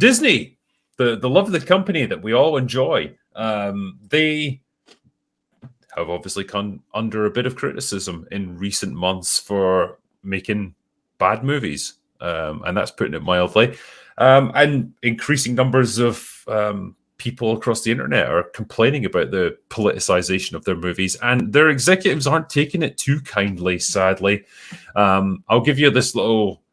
Disney, the lovely company that we all enjoy, they have obviously come under a bit of criticism in recent months for making bad movies, and that's putting it mildly. And increasing numbers of people across the internet are complaining about the politicization of their movies, and their executives aren't taking it too kindly, sadly. I'll give you this little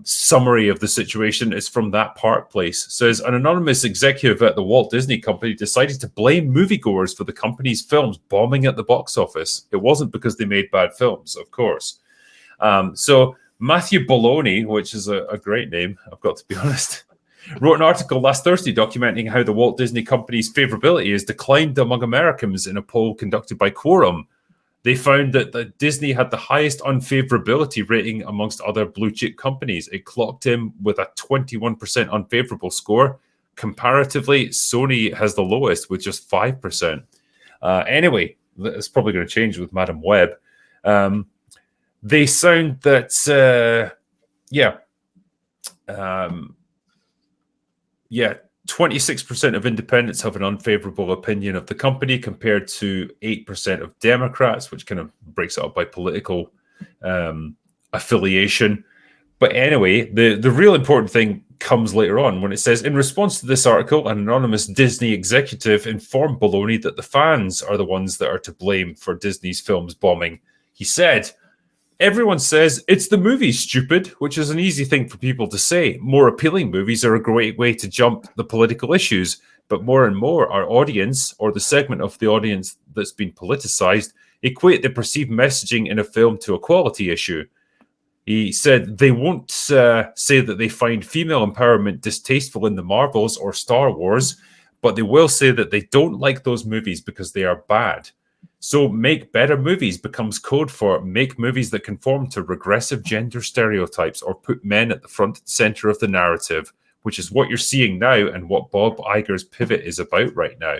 summary of the situation. Is from That Park Place. It says an anonymous executive at the Walt Disney Company decided to blame moviegoers for the company's films bombing at the box office. It wasn't because they made bad films, of course. So Matthew Bologna, which is a great name, I've got to be honest, wrote an article last Thursday documenting how the Walt Disney Company's favorability has declined among Americans in a poll conducted by Quorum. They found that Disney had the highest unfavorability rating amongst other blue chip companies. It clocked in with a 21% unfavorable score. Comparatively, Sony has the lowest with just 5%. Anyway, it's probably going to change with Madam Web. They sound that, 26% of independents have an unfavorable opinion of the company compared to 8% of Democrats, which kind of breaks it up by political affiliation. But anyway, the real important thing comes later on when it says, in response to this article, an anonymous Disney executive informed Bologna that the fans are the ones that are to blame for Disney's films bombing. He said, everyone says it's the movies, stupid, which is an easy thing for people to say. More appealing movies are a great way to jump the political issues, but more and more our audience, or the segment of the audience that's been politicized, equate the perceived messaging in a film to a quality issue. He said they won't say that they find female empowerment distasteful in the Marvels or Star Wars, but they will say that they don't like those movies because they are bad. So make better movies becomes code for make movies that conform to regressive gender stereotypes or put men at the front and center of the narrative, which is what you're seeing now and what Bob Iger's pivot is about right now.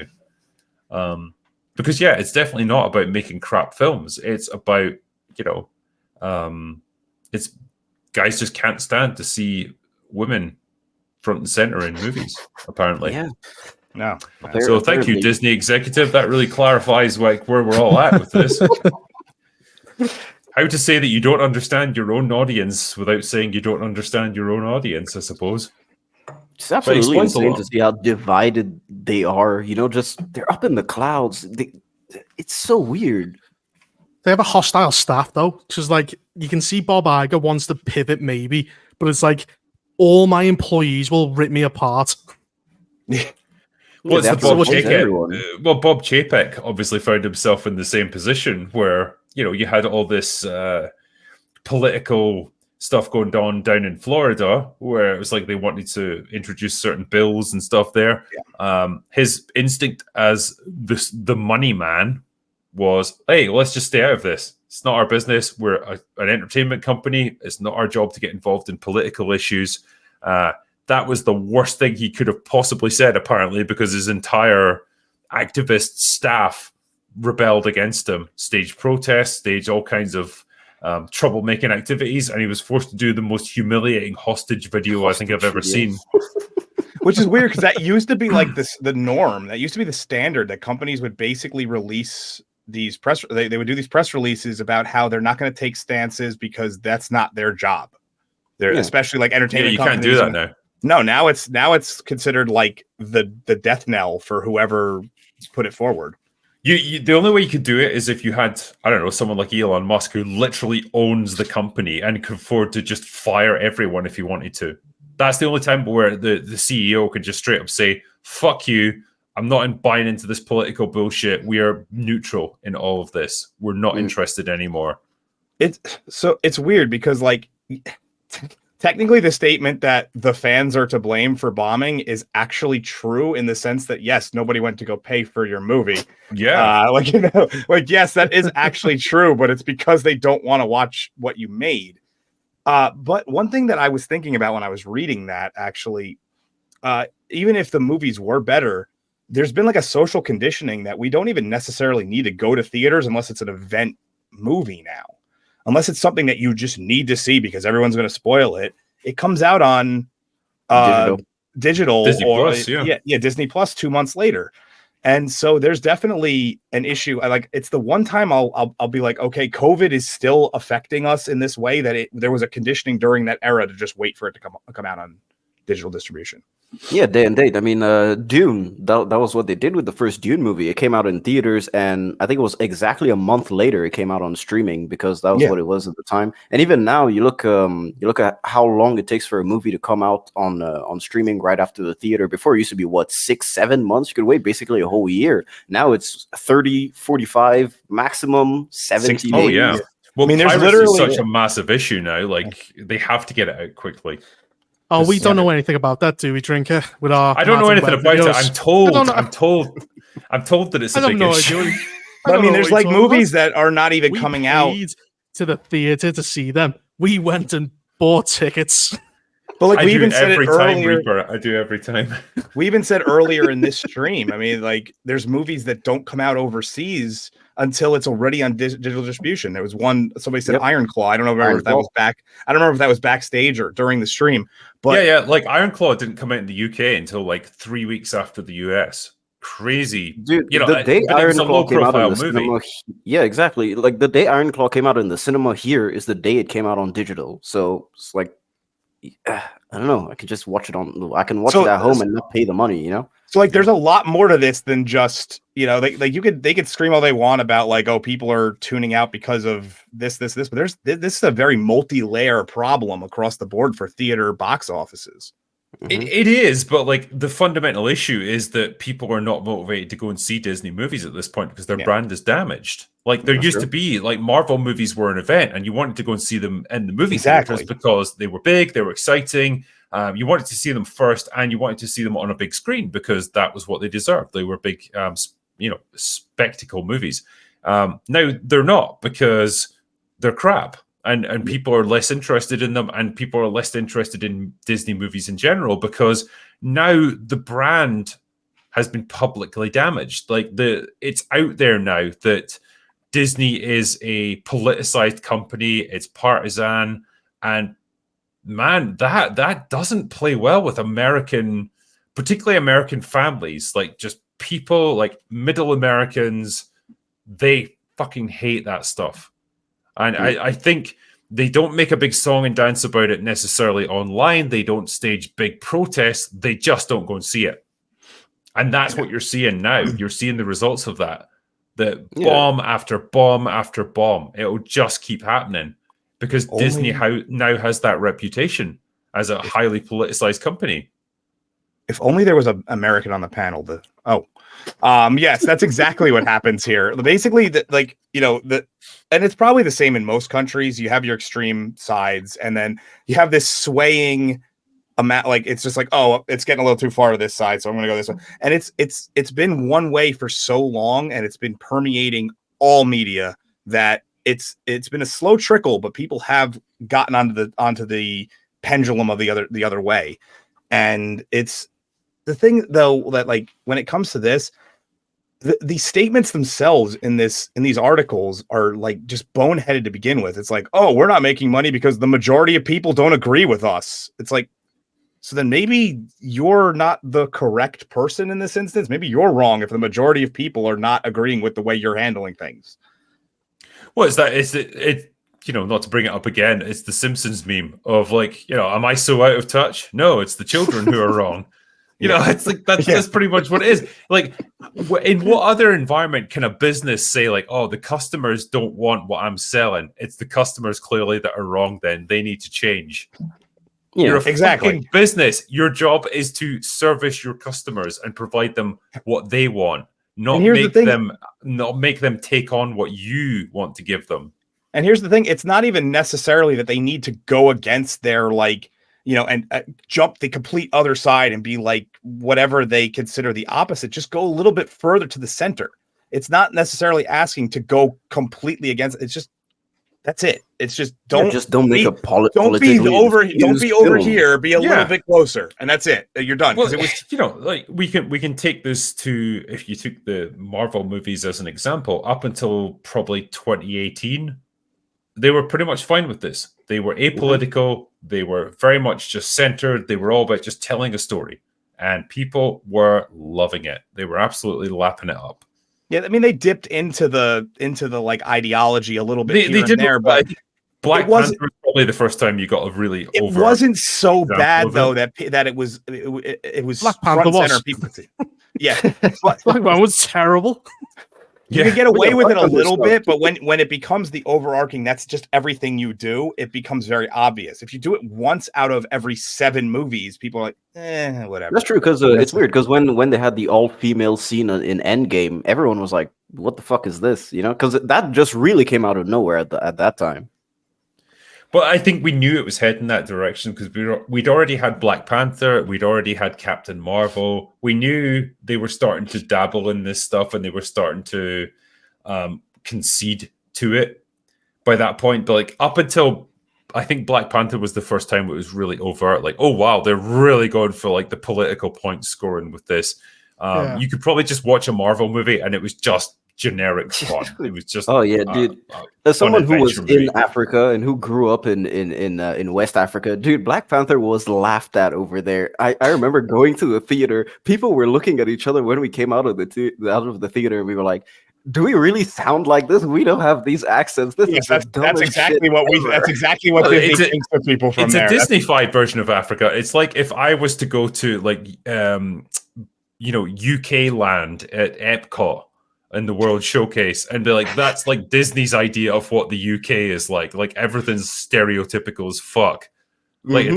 Because, yeah, it's definitely not about making crap films. It's about, it's guys just can't stand to see women front and center in movies, apparently. Yeah. No. So thank you, Disney executive. That really clarifies where we're all at with this. How to say that you don't understand your own audience without saying you don't understand your own audience, I suppose. It's absolutely insane to see how divided they are. They're up in the clouds. It's so weird. They have a hostile staff, though, because you can see Bob Iger wants to pivot maybe, but it's like all my employees will rip me apart. What's the Bob Chapek? Well, Bob Chapek obviously found himself in the same position where, you had all this political stuff going on down in Florida where it was like they wanted to introduce certain bills and stuff there. Yeah. His instinct as the money man was, hey, let's just stay out of this. It's not our business. We're an entertainment company. It's not our job to get involved in political issues. That was the worst thing he could have possibly said, apparently, because his entire activist staff rebelled against him, staged protests, staged all kinds of troublemaking activities, and he was forced to do the most humiliating hostage video I think I've ever seen. Which is weird, because that used to be like the norm. That used to be the standard, that companies would basically release these they would do these press releases about how they're not going to take stances because that's not their job. Especially like entertainment companies. You can't do that now. No, now it's considered like the death knell for whoever put it forward. The only way you could do it is if you had, I don't know, someone like Elon Musk who literally owns the company and could afford to just fire everyone if he wanted to. That's the only time where the CEO could just straight up say, fuck you, I'm not buying into this political bullshit. We are neutral in all of this. We're not interested anymore. It's weird because technically, the statement that the fans are to blame for bombing is actually true in the sense that, yes, nobody went to go pay for your movie. Yeah. Yes, that is actually true, but it's because they don't want to watch what you made. But one thing that I was thinking about when I was reading that, actually, even if the movies were better, there's been like a social conditioning that we don't even necessarily need to go to theaters unless it's an event movie now. Unless it's something that you just need to see because everyone's going to spoil it. It comes out on digital Disney or Plus, yeah, Disney Plus 2 months later. And so there's definitely an issue. It's the one time I'll be like, okay, COVID is still affecting us in this way, that there was a conditioning during that era to just wait for it to come out on digital distribution. Yeah, day and date. I mean, Dune, that was what they did with the first Dune movie. It came out in theaters, and I think it was exactly a month later it came out on streaming, because that was what it was at the time. And even now, you look at how long it takes for a movie to come out on streaming right after the theater. Before, it used to be, 6-7 months? You could wait basically a whole year. Now it's 30, 45, maximum 70 days. Oh, yeah. Well, I mean, there's piracy literally is such a massive issue now. Like, they have to get it out quickly. Oh, we don't know anything about that, do we, Drinker? With our I don't know anything about it. I'm told that it's a big issue. But I mean, there's like movies that are not even coming out to the theater to see them. We went and bought tickets. But like we even said it earlier, Reaper. I do every time. We even said earlier in this stream. I mean, like, there's movies that don't come out overseas until it's already on digital distribution. There was one, somebody said Iron Claw. I don't know if that was back. I don't remember if that was backstage or during the stream. But yeah, like Iron Claw didn't come out in the UK until like 3 weeks after the US. Crazy, dude. The day Iron Claw came out in the cinema, yeah, exactly. Like the day Iron Claw came out in the cinema here is the day it came out on digital. So it's like, I don't know. I can just watch it I can watch it at home and not pay the money, you know? So like, there's a lot more to this than just, they could scream all they want about like, oh, people are tuning out because of this, but this is a very multi-layer problem across the board for theater box offices. It is, but like the fundamental issue is that people are not motivated to go and see Disney movies at this point because their brand is damaged. Like there used to be, like, Marvel movies were an event and you wanted to go and see them in the movie theaters because they were big, they were exciting. You wanted to see them first, and you wanted to see them on a big screen because that was what they deserved. They were big, spectacle movies. Now they're not, because they're crap. And people are less interested in them, and people are less interested in Disney movies in general because now the brand has been publicly damaged. Like it's out there now that Disney is a politicized company, it's partisan, and man, that doesn't play well with particularly American families. Like, just people like middle Americans, they fucking hate that stuff. And I think they don't make a big song and dance about it necessarily online. They don't stage big protests. They just don't go and see it. And that's what you're seeing now. You're seeing the results of that. The bomb after bomb after bomb. It'll just keep happening because Disney now has that reputation as a highly politicized company. If only there was an American on the panel. Yes, that's exactly what happens here. Basically, and it's probably the same in most countries. You have your extreme sides, and then you have this swaying amount. Like, it's just like, oh, it's getting a little too far to this side, so I'm going to go this way. And it's been one way for so long, and it's been permeating all media that it's been a slow trickle, but people have gotten onto the pendulum of the other way, and it's. The thing, though, that like when it comes to this, the statements themselves in these articles are like just boneheaded to begin with. It's like, oh, we're not making money because the majority of people don't agree with us. It's like, so then maybe you're not the correct person in this instance. Maybe you're wrong if the majority of people are not agreeing with the way you're handling things. Well, not to bring it up again, it's the Simpsons meme of like, am I so out of touch? No, it's the children who are wrong. It's like that's pretty much what it is. Like, in what other environment can a business say like, "Oh, the customers don't want what I'm selling"? It's the customers clearly that are wrong. Then they need to change. Yeah, you're a fucking business. Your job is to service your customers and provide them what they want, not make them take on what you want to give them. And here's the thing: it's not even necessarily that they need to go against their and jump the complete other side and be like whatever they consider the opposite. Just go a little bit further to the center. It's not necessarily asking to go completely against it. It's just that's it. It's just don't make a don't be over here. Be a little bit closer, and that's it. You're done. Well, it was like we can take this to, if you took the Marvel movies as an example, up until probably 2018. They were pretty much fine with this. They were apolitical. They were very much just centered. They were all about just telling a story. And people were loving it. They were absolutely lapping it up. Yeah, I mean, they dipped into the like ideology a little bit here and there, but Black Panther was probably the first time you got a really it over. Wasn't so bad though that it was Black Panther front center was. people. Yeah, Black Panther was terrible. You can get away with it a little bit, but when it becomes the overarching, that's just everything you do, it becomes very obvious. If you do it once out of every 7 movies, people are like, whatever. That's true, because it's weird, because when they had the all-female scene in Endgame, everyone was like, what the fuck is this? You know, because that just really came out of nowhere at that time. But I think we knew it was heading that direction because we'd already had Black Panther, we'd already had Captain Marvel. We knew they were starting to dabble in this stuff and they were starting to concede to it by that point. But like up until I think Black Panther was the first time it was really overt. Like, oh wow, they're really going for like the political point scoring with this. You could probably just watch a Marvel movie and it was just generic fun. It was just dude. As someone who was in Africa and who grew up in West Africa, dude, Black Panther was laughed at over there. I remember going to the theater. People were looking at each other when we came out of the theater, and we were like, "Do we really sound like this? We don't have these accents. This is that's exactly what we. That's exactly what Disney thinks of people from there. It's a Disney-fied version of Africa. It's like if I was to go to like UK land at Epcot in the World Showcase and be like, that's like Disney's idea of what the UK is like everything's stereotypical as fuck. Like it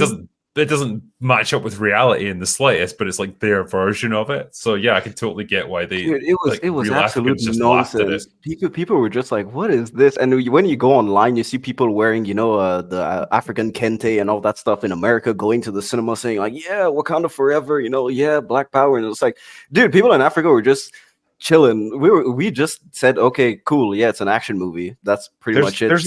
doesn't match up with reality in the slightest, but it's like their version of it. So yeah, I can totally get why they. Dude, it was absolute nonsense. People were just like, "What is this?" And when you go online, you see people wearing, the African kente and all that stuff in America, going to the cinema saying like, "Yeah, Wakanda forever," yeah, Black Power, and it's like, dude, people in Africa were just chilling. We just said, okay, cool, yeah, it's an action movie. That's pretty much it. There's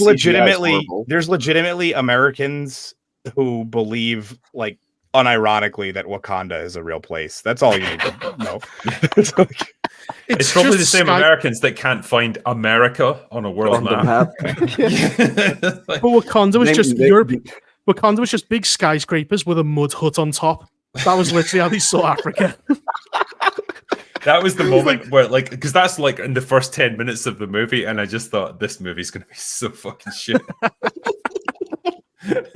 legitimately Americans who believe, like, unironically, that Wakanda is a real place. That's all you need to know. It's probably the same Americans that can't find America on a world map. But Wakanda was just Europe. Wakanda was just big skyscrapers with a mud hut on top. That was literally how they saw Africa. That was the moment where, like, because that's like in the first 10 minutes of the movie, and I just thought this movie's going to be so fucking shit.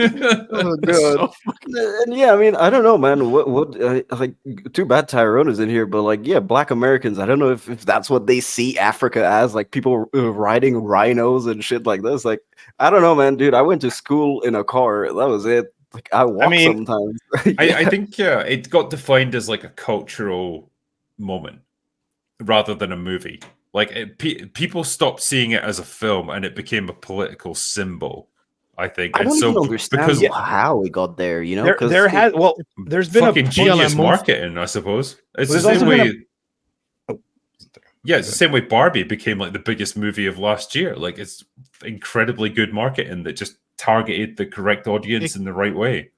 Oh god! And yeah, I mean, I don't know, man. What like? Too bad Tyrone is in here, but like, yeah, Black Americans. I don't know if that's what they see Africa as, like people riding rhinos and shit like this. Like, I don't know, man, dude. I went to school in a car. That was it. Like, I walk sometimes. I think it got defined as like a cultural moment rather than a movie. Like people stopped seeing it as a film, and it became a political symbol. I think. I don't even understand how it got there. There's been fucking genius marketing, I suppose. It's the same way. Yeah, it's the same way Barbie became like the biggest movie of last year. Like, it's incredibly good marketing that just targeted the correct audience in the right way.